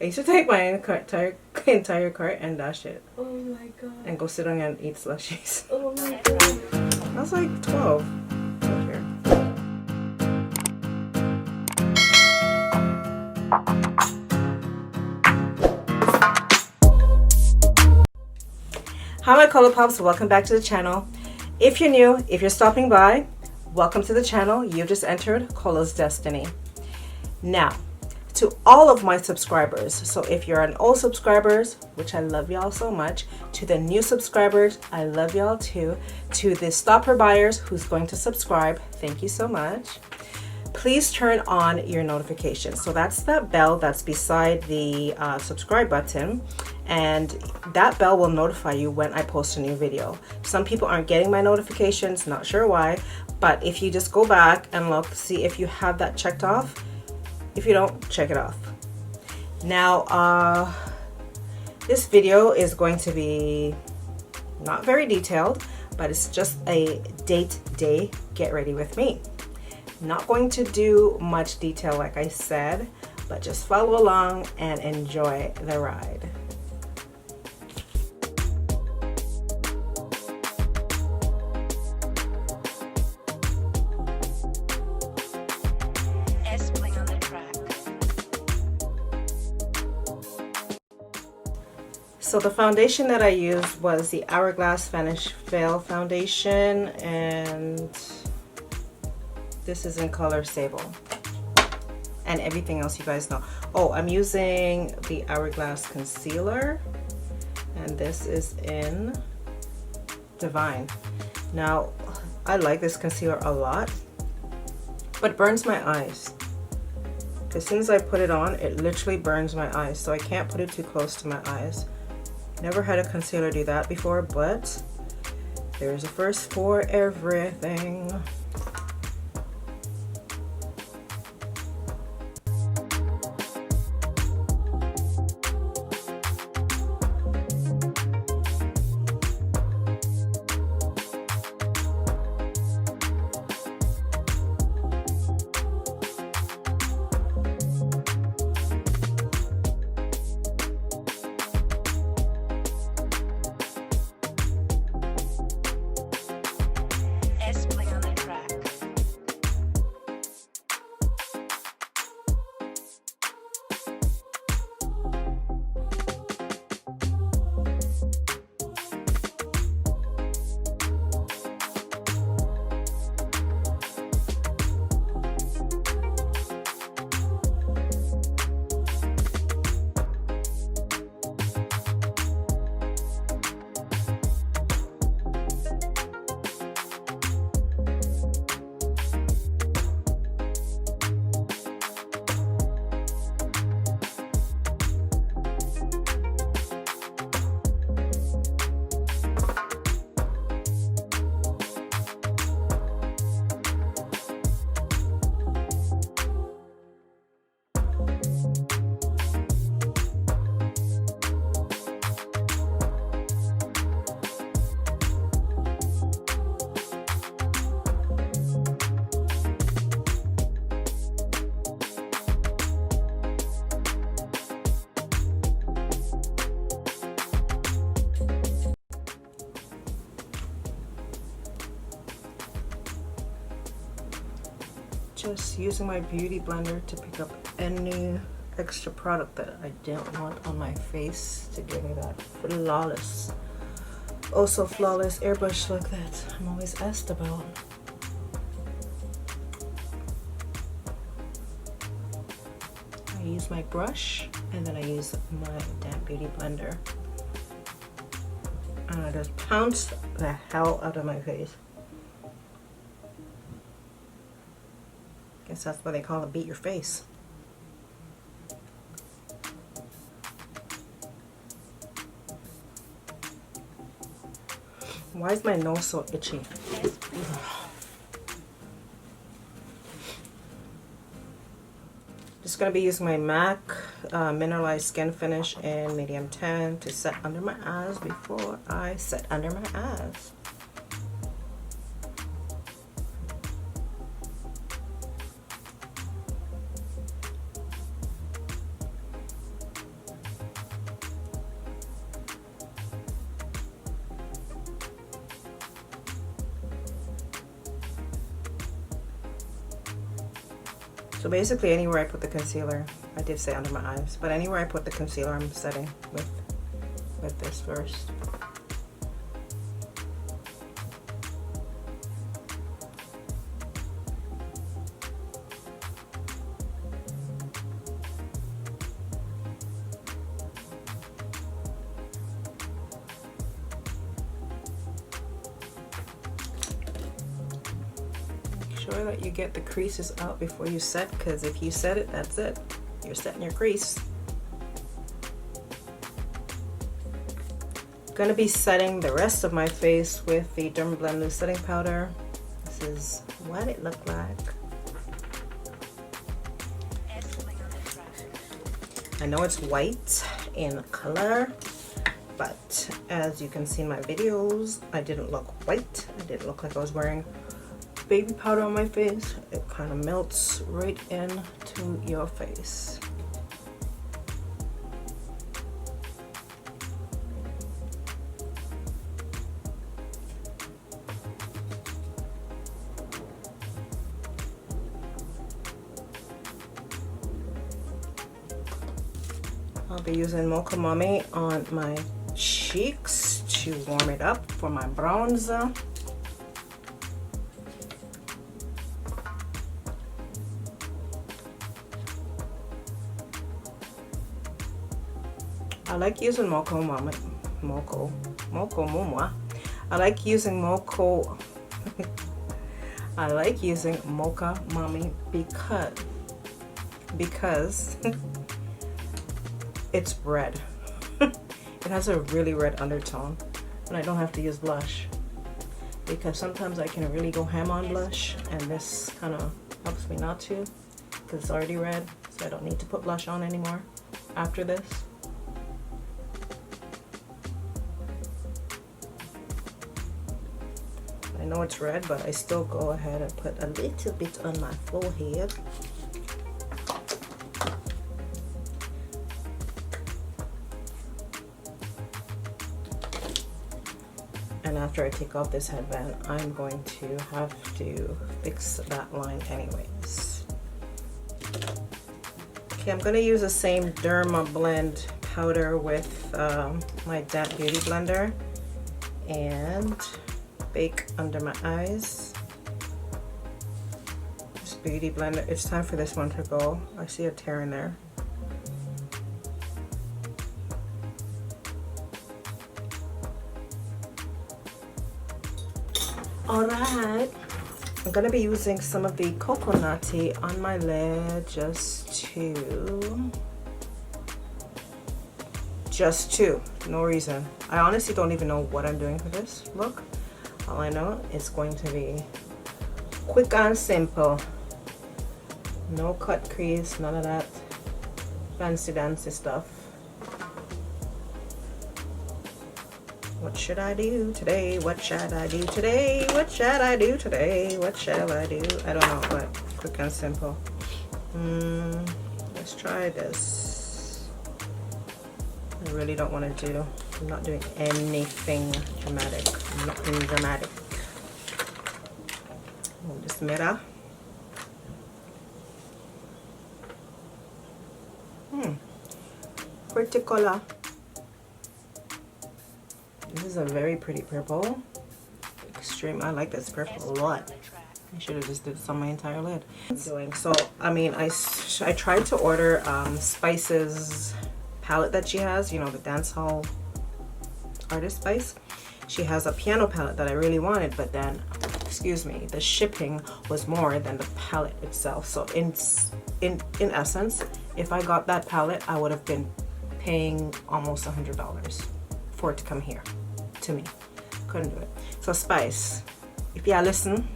I used to take my entire cart and dash it. Oh my god. And go sit on and eat slushies. Oh my god. I was like 12. Hi my color pops, welcome back to the channel. If you're new, if you're stopping by, welcome to the channel. You just entered Cola's Destiny. Now, to all of my subscribers, so if you're an old subscribers, which I love y'all so much, to the new subscribers, I love y'all too, to the stopper buyers who's going to subscribe, thank you so much. Please turn on your notifications. So that's that bell that's beside the subscribe button, and that bell will notify you when I post a new video. Some people aren't getting my notifications, not sure why, but if you just go back and look, see if you have that checked off. If you don't, check it off. Now, this video is going to be not very detailed, but it's just a day get ready with me. Not going to do much detail like I said, but just follow along and enjoy the ride. So the foundation that I used was the Hourglass Vanish Veil foundation, and this is in color Sable, and everything else you guys know. Oh, I'm using the Hourglass concealer, and this is in Divine. Now, I like this concealer a lot, but it burns my eyes. As soon as I put it on, it literally burns my eyes, so I can't put it too close to my eyes. Never had a concealer do that before, but there's a first for everything. Just using my beauty blender to pick up any extra product that I don't want on my face to give me that flawless, oh so flawless airbrush look that I'm always asked about. I use my brush and then I use my damn beauty blender, and I just pounce the hell out of my face. Guess that's why they call it beat your face. Why is my nose so itchy? Just gonna be using my MAC Mineralized Skin Finish in medium 10 to set under my eyes before I set under my eyes. So basically anywhere I put the concealer, I did say under my eyes, but anywhere I put the concealer, I'm setting with this first. Sure that you get the creases out before you set, because if you set it, that's it. You're setting your crease. Gonna be setting the rest of my face with the Dermablend Loose Setting Powder. This is what it looked like. I know it's white in color, but as you can see in my videos, I didn't look white. I didn't look like I was wearing baby powder on my face. It kind of melts right into your face. I'll be using Mocha Mommy on my cheeks to warm it up for my bronzer. I like using Mocha Mommy. I like using Mocha. I like using Mocha Mommy because it's red. It has a really red undertone, and I don't have to use blush because sometimes I can really go ham on blush, and this kind of helps me not to because it's already red, so I don't need to put blush on anymore after this. I know it's red, but I still go ahead and put a little bit on my forehead. And after I take off this headband, I'm going to have to fix that line anyways. Okay, I'm going to use the same Dermablend powder with my damp beauty blender and bake under my eyes. This beauty blender, it's time for this one to go. I see a tear in there. Alright, I'm gonna be using some of the coconutty on my lid just to, no reason. I honestly don't even know what I'm doing for this look. All I know it's going to be quick and simple. No cut crease, none of that fancy dancy stuff. What should I do today? What shall I do today? What shall I do today? What shall I do? I don't know, but quick and simple. Let's try this. I really don't want to do, I'm not doing anything dramatic. Nothing dramatic. Hold this mirror. Pretty color. This is a very pretty purple. Extreme. I like this purple a lot. I should have just did this on my entire lid. So I mean, I tried to order Spice's palette that she has. You know, the dancehall artist Spice. She has a piano palette that I really wanted, but then, excuse me, the shipping was more than the palette itself. So in essence, if I got that palette, I would have been paying almost $100 for it to come here to me. Couldn't do it. So Spice, if you listen,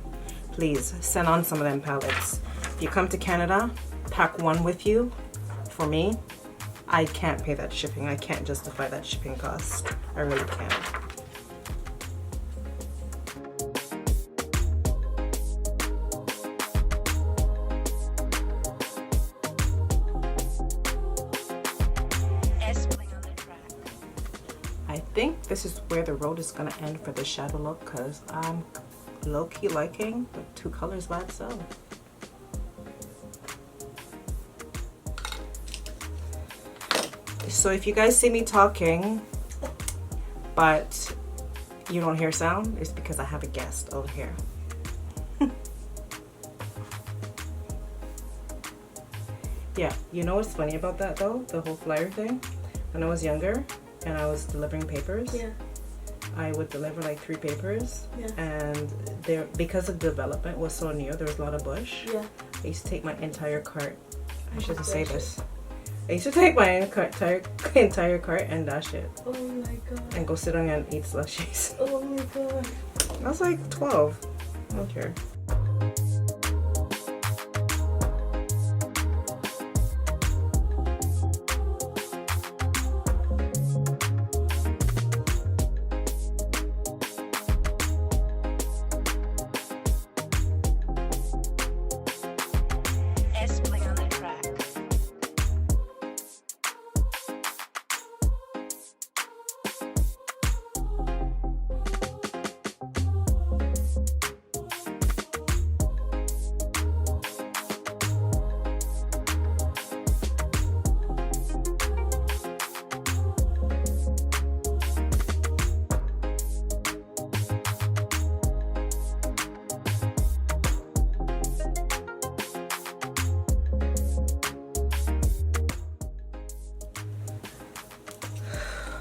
please send on some of them palettes. If you come to Canada, pack one with you. For me, I can't pay that shipping. I can't justify that shipping cost. I really can't. I think this is where the road is gonna end for the shadow look, because I'm low-key liking the two colors by itself. So if you guys see me talking, but you don't hear sound, it's because I have a guest over here. Yeah, you know what's funny about that though? The whole flyer thing? When I was younger and I was delivering papers, Yeah. I would deliver like 3 papers. Yeah. And there, because the development was so new, there was a lot of bush. Yeah. I used to take my entire cart. I shouldn't Dash say it. this. I used to take my entire cart and dash it Oh my god. and go sit on it and eat slushies. Oh my god. I was like 12. I don't care.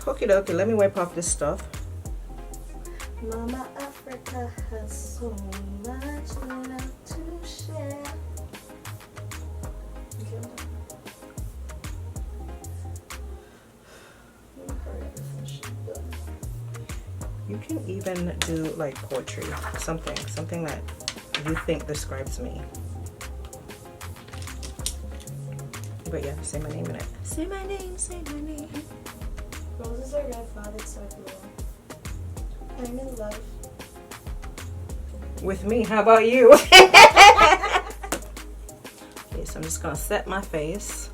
Okay, dokie, let me wipe off this stuff. Mama Africa has so much love to share. You can even do like poetry, something that you think describes me. But yeah, say my name in it. Say my name, say my name. Roses are red, violets are blue. I'm in love. With me, how about you? Okay, so I'm just gonna set my face.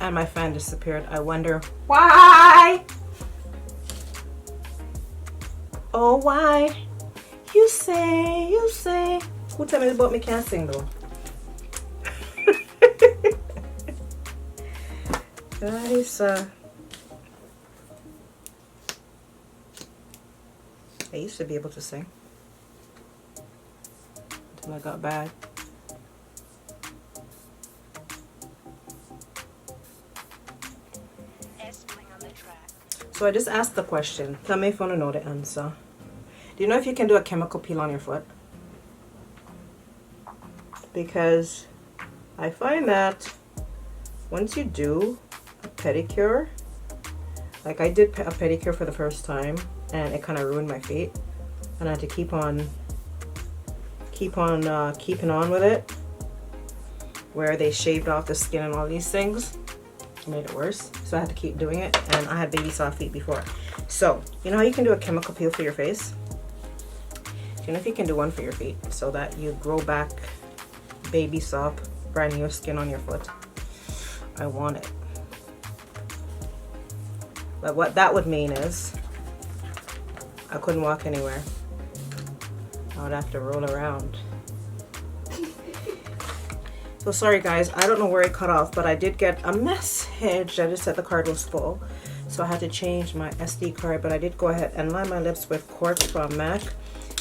And my fan disappeared. I wonder why? Oh, why? You say. Who tell me about me can't sing though? That is, I used to be able to sing until I got bad. So I just asked the question. Tell me if you want to know the answer. Do you know if you can do a chemical peel on your foot? Because I find that once you do a pedicure, like I did a pedicure for the first time and it kind of ruined my feet, and I had to keep on keeping on with it, where they shaved off the skin and all these things. Made it worse, so I had to keep doing it, and I had baby soft feet before. So you know how you can do a chemical peel for your face? Do you know if you can do one for your feet so that you grow back baby soft brand new skin on your foot? I want it. But what that would mean is I couldn't walk anywhere. I would have to roll around. So sorry guys, I don't know where it cut off, but I did get a message that just said the card was full. So I had to change my SD card, but I did go ahead and line my lips with Quartz from MAC.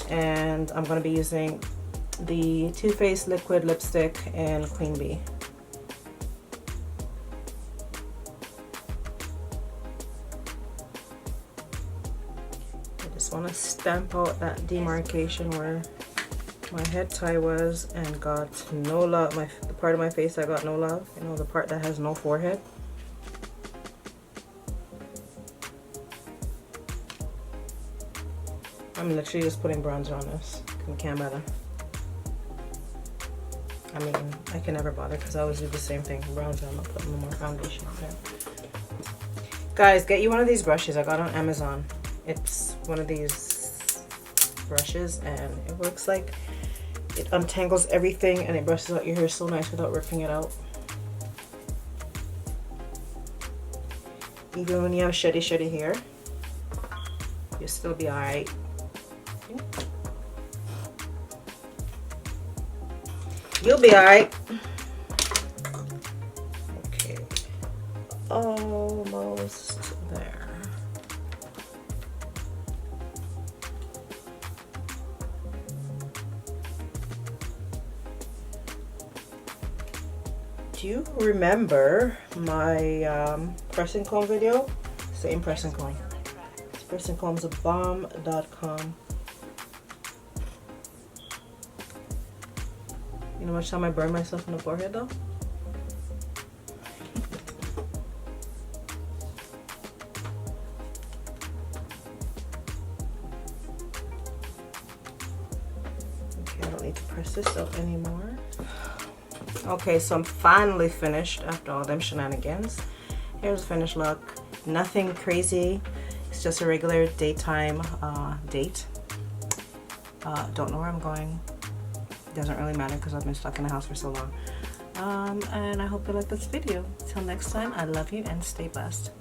And I'm going to be using the Too Faced Liquid Lipstick in Queen Bee. I just want to stamp out that demarcation where my head tie was and got no love. The part of my face I got no love. You know, the part that has no forehead. I'm literally just putting bronzer on this. I can't bother. I mean, I can never bother because I always do the same thing. Bronzer, I'm not putting no more foundation on there. Guys, get you one of these brushes I got on Amazon. It's one of these brushes and it looks like it untangles everything and it brushes out your hair so nice without ripping it out. Even when you have shitty hair, you'll still be alright. You'll be alright. Okay. Almost there. Do you remember my pressing comb video? Same pressing comb. This pressing comb's a bomb.com. You know how much time I burn myself in the forehead though? Okay, I don't need to press this up anymore. Okay, so I'm finally finished after all them shenanigans. Here's the finished look. Nothing crazy. It's just a regular daytime date. Don't know where I'm going. Doesn't really matter because I've been stuck in the house for so long. And I hope you like this video. Till next time, I love you and stay blessed.